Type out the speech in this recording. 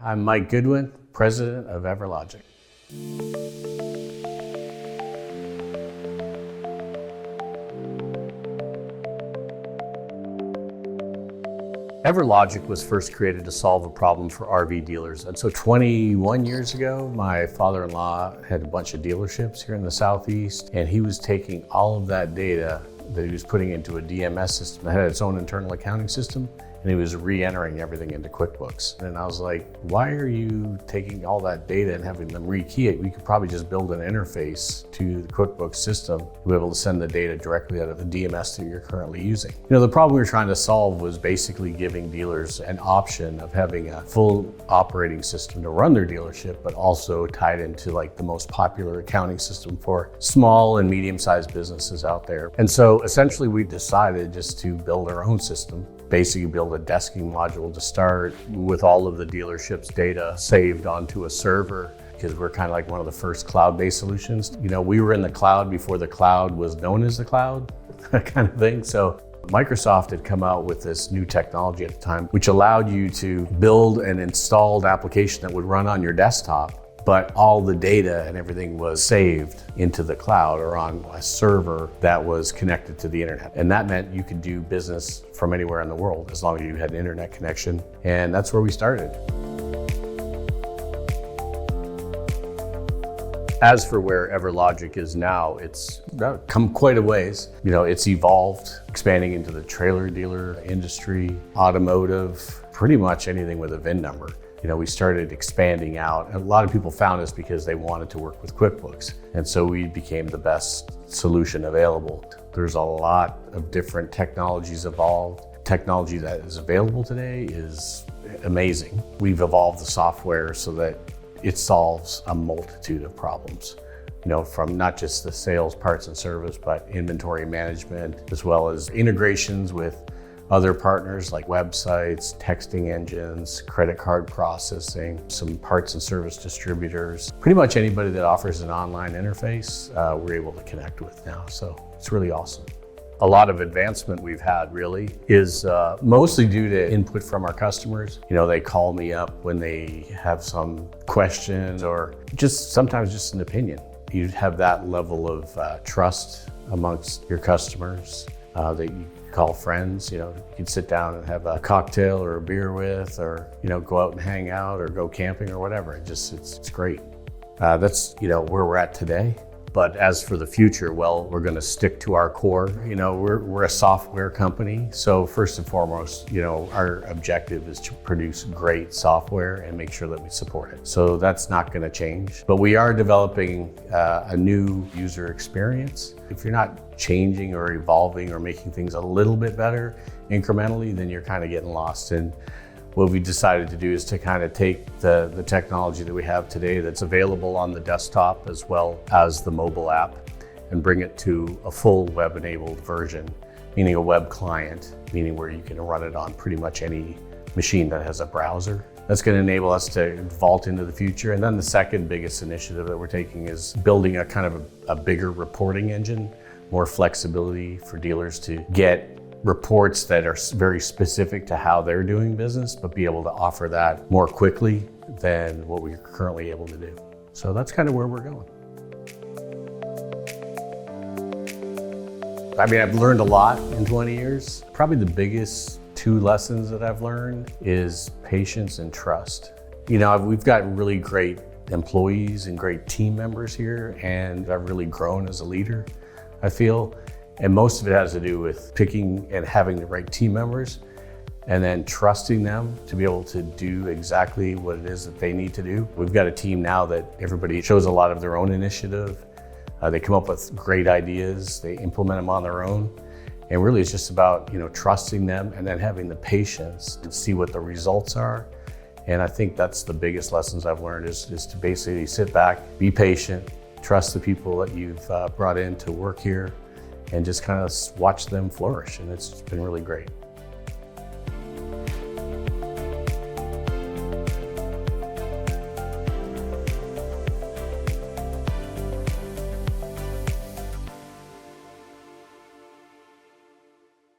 I'm Mike Goodwin, president of EverLogic. EverLogic was first created to solve a problem for RV dealers. And so 21 years ago, my father-in-law had a bunch of dealerships here in the Southeast, and he was taking all of that data that he was putting into a DMS system that had its own internal accounting system, and he was re-entering everything into QuickBooks. And I was like, why are you taking all that data and having them rekey it? We could probably just build an interface to the QuickBooks system to be able to send the data directly out of the DMS that you're currently using. You know, the problem we were trying to solve was basically giving dealers an option of having a full operating system to run their dealership, but also tied into like the most popular accounting system for small and medium-sized businesses out there. And so essentially we decided just to build our own system, basically build a desking module to start with all of the dealership's data saved onto a server, because we're kind of like one of the first cloud-based solutions. You know, we were in the cloud before the cloud was known as the cloud, kind of thing. So Microsoft had come out with this new technology at the time, which allowed you to build an installed application that would run on your desktop, but all the data and everything was saved into the cloud or on a server that was connected to the internet. And that meant you could do business from anywhere in the world as long as you had an internet connection. And that's where we started. As for where EverLogic is now, it's come quite a ways. You know, it's evolved, expanding into the trailer dealer industry, automotive, pretty much anything with a VIN number. You know, we started expanding out, and a lot of people found us because they wanted to work with QuickBooks. And so we became the best solution available. There's a lot of different technologies evolved. Technology that is available today is amazing. We've evolved the software so that it solves a multitude of problems. You know, from not just the sales, parts and service, but inventory management, as well as integrations with other partners like websites, texting engines, credit card processing, some parts and service distributors. Pretty much anybody that offers an online interface, we're able to connect with now. So it's really awesome. A lot of advancement we've had really is mostly due to input from our customers. You know, they call me up when they have some questions or just sometimes just an opinion. You have that level of trust amongst your customers that you call friends. You know, you can sit down and have a cocktail or a beer with, or, you know, go out and hang out or go camping or whatever. It's great. That's, you know, where we're at today. But as for the future, well, we're going to stick to our core. You know, we're a software company. So first and foremost, you know, our objective is to produce great software and make sure that we support it. So that's not going to change. But we are developing a new user experience. If you're not changing or evolving or making things a little bit better incrementally, then you're kind of getting lost. And what we decided to do is to kind of take the technology that we have today that's available on the desktop as well as the mobile app and bring it to a full web-enabled version, meaning a web client, meaning where you can run it on pretty much any machine that has a browser. That's going to enable us to vault into the future. And then the second biggest initiative that we're taking is building a kind of a bigger reporting engine, more flexibility for dealers to get reports that are very specific to how they're doing business, but be able to offer that more quickly than what we're currently able to do. So that's kind of where we're going. I mean, I've learned a lot in 20 years. Probably the biggest two lessons that I've learned is patience and trust. You know, we've got really great employees and great team members here, and I've really grown as a leader, I feel. And most of it has to do with picking and having the right team members and then trusting them to be able to do exactly what it is that they need to do. We've got a team now that everybody shows a lot of their own initiative. They come up with great ideas, they implement them on their own. And really it's just about, you know, trusting them and then having the patience to see what the results are. And I think that's the biggest lessons I've learned is to basically sit back, be patient, trust the people that you've brought in to work here, and just kind of watch them flourish. And it's been really great.